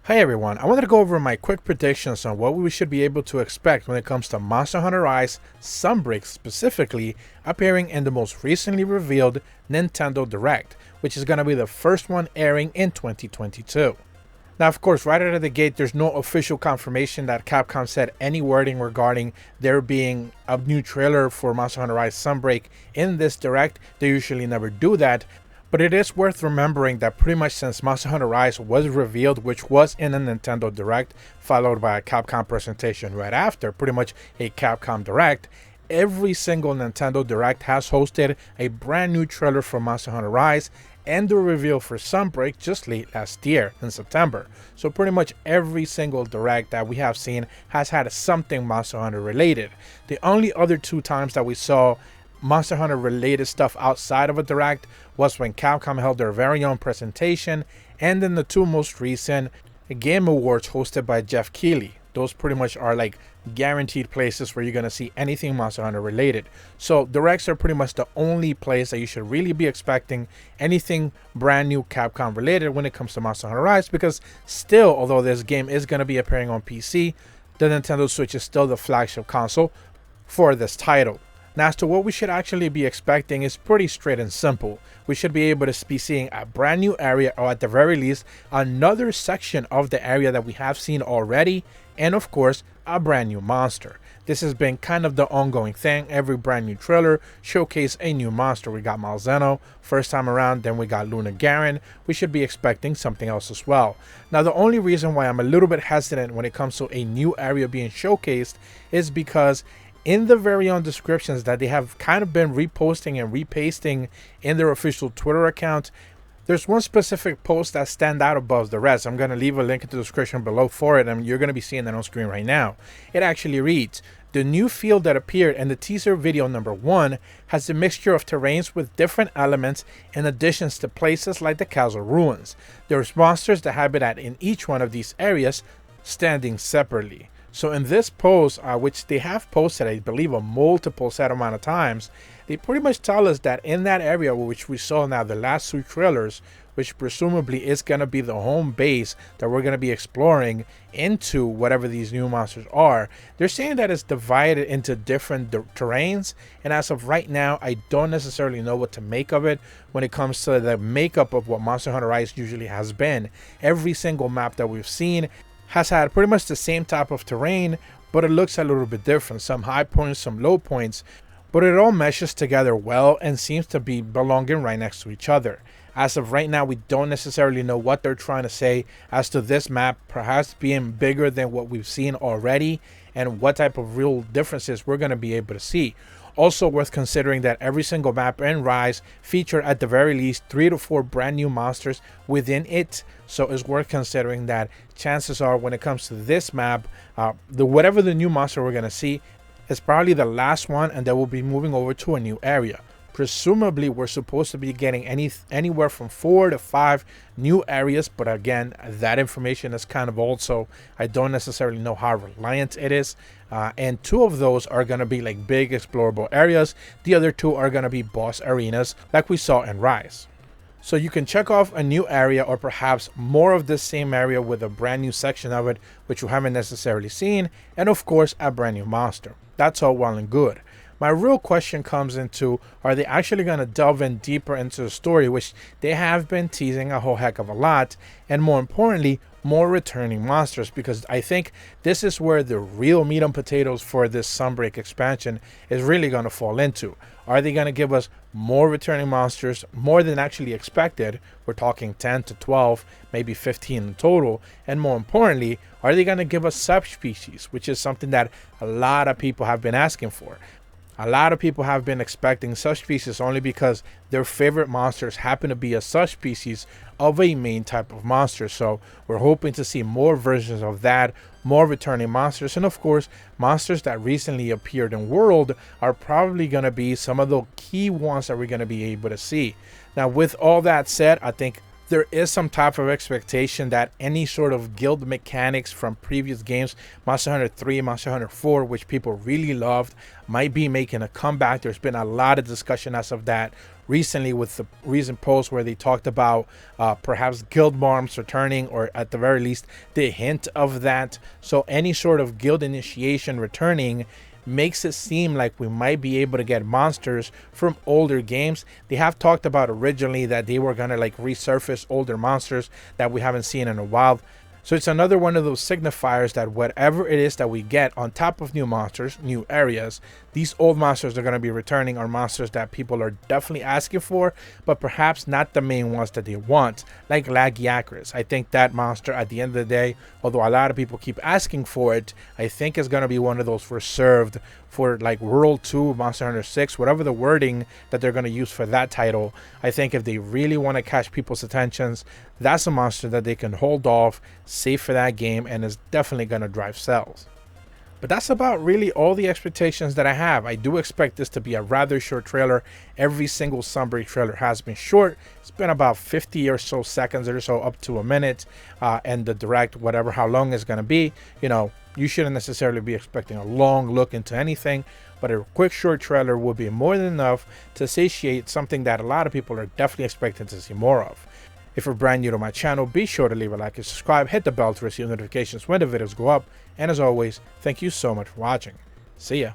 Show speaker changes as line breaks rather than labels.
Hi everyone, I wanted to go over my quick predictions on what we should be able to expect when it comes to Monster Hunter Rise Sunbreak, specifically appearing in the most recently revealed Nintendo Direct, which is going to be the first one airing in 2022. Now, of course, right out of the gate, there's no official confirmation that Capcom said any wording regarding there being a new trailer for Monster Hunter Rise Sunbreak in this Direct. They usually never do that. But it is worth remembering that pretty much since Monster Hunter Rise was revealed, which was in a Nintendo Direct, followed by a Capcom presentation right after, pretty much a Capcom Direct, every single Nintendo Direct has hosted a brand new trailer for Monster Hunter Rise and the reveal for Sunbreak just late last year in September. So pretty much every single Direct that we have seen has had something Monster Hunter related. The only other two times that we saw Monster Hunter related stuff outside of a Direct was when Capcom held their very own presentation and in the two most recent Game Awards hosted by Jeff Keighley. Those pretty much are like guaranteed places where you're going to see anything Monster Hunter related. So Directs are pretty much the only place that you should really be expecting anything brand new Capcom related when it comes to Monster Hunter Rise, because still, although this game is going to be appearing on PC, the Nintendo Switch is still the flagship console for this title. Now, as to what we should actually be expecting is pretty straight and simple. We should be able to be seeing a brand new area, or at the very least, another section of the area that we have seen already, and of course, a brand new monster. This has been kind of the ongoing thing. Every brand new trailer showcase a new monster. We got Malzeno first time around, then we got Luna Garen. We should be expecting something else as well. Now, the only reason why I'm a little bit hesitant when it comes to a new area being showcased is because in the very own descriptions that they have kind of been reposting and repasting in their official Twitter account, there's one specific post that stands out above the rest. I'm going to leave a link in the description below for it, and you're going to be seeing that on screen right now. It actually reads, "The new field that appeared in the teaser video number 1 has a mixture of terrains with different elements in additions to places like the Castle Ruins. There's monsters that habitat in each one of these areas, standing separately." So in this post, which they have posted, I believe, a multiple set amount of times, they pretty much tell us that in that area, which we saw now the last two trailers, which presumably is going to be the home base that we're going to be exploring into whatever these new monsters are, they're saying that it's divided into different terrains. And as of right now, I don't necessarily know what to make of it when it comes to the makeup of what Monster Hunter Rise usually has been. Every single map that we've seen has had pretty much the same type of terrain, but it looks a little bit different. Some high points, some low points, but it all meshes together well and seems to be belonging right next to each other. As of right now, we don't necessarily know what they're trying to say as to this map perhaps being bigger than what we've seen already and what type of real differences we're going to be able to see. Also worth considering that every single map in Rise feature at the very least 3 to 4 brand new monsters within it. So it's worth considering that chances are when it comes to this map, whatever the new monster we're going to see is probably the last one, and then we'll be moving over to a new area. Presumably, we're supposed to be getting anywhere from 4 to 5 new areas, but again, that information is kind of old, so I don't necessarily know how reliant it is. And 2 of those are going to be like big explorable areas. The other 2 are going to be boss arenas like we saw in Rise. So you can check off a new area, or perhaps more of this same area with a brand new section of it, which you haven't necessarily seen, and of course, a brand new monster. That's all well and good. My real question comes into, are they actually going to delve in deeper into the story, which they have been teasing a whole heck of a lot, and more importantly, more returning monsters, because I think this is where the real meat and potatoes for this Sunbreak expansion is really going to fall into. Are they going to give us more returning monsters, more than actually expected? We're talking 10 to 12, maybe 15 in total. And more importantly, are they going to give us subspecies, which is something that a lot of people have been asking for. A lot of people have been expecting subspecies only because their favorite monsters happen to be a subspecies of a main type of monster. So we're hoping to see more versions of that, more returning monsters, and of course, monsters that recently appeared in World are probably going to be some of the key ones that we're going to be able to see. Now, with all that said, I think there is some type of expectation that any sort of guild mechanics from previous games, Monster Hunter 3, Monster Hunter 4, which people really loved, might be making a comeback. There's been a lot of discussion as of that recently with the recent post where they talked about perhaps guild bombs returning, or at the very least the hint of that. So any sort of guild initiation returning makes it seem like we might be able to get monsters from older games. They have talked about originally that they were gonna like resurface older monsters that we haven't seen in a while. So it's another one of those signifiers that whatever it is that we get on top of new monsters, new areas, these old monsters are going to be returning, are monsters that people are definitely asking for, but perhaps not the main ones that they want, like Nargacuga. I think that monster at the end of the day, although a lot of people keep asking for it, I think is going to be one of those reserved for like World 2, Monster Hunter 6, whatever the wording that they're going to use for that title. I think if they really want to catch people's attentions, that's a monster that they can hold off, save for that game, and is definitely going to drive sales. But that's about really all the expectations that I have. I do expect this to be a rather short trailer. Every single Sunbreak trailer has been short. It's been about 50 or so seconds or so, up to a minute. And the direct, whatever, how long it's going to be, you know, you shouldn't necessarily be expecting a long look into anything. But a quick short trailer will be more than enough to satiate something that a lot of people are definitely expecting to see more of. If you're brand new to my channel, be sure to leave a like and subscribe, hit the bell to receive notifications when the videos go up, and as always, thank you so much for watching. See ya.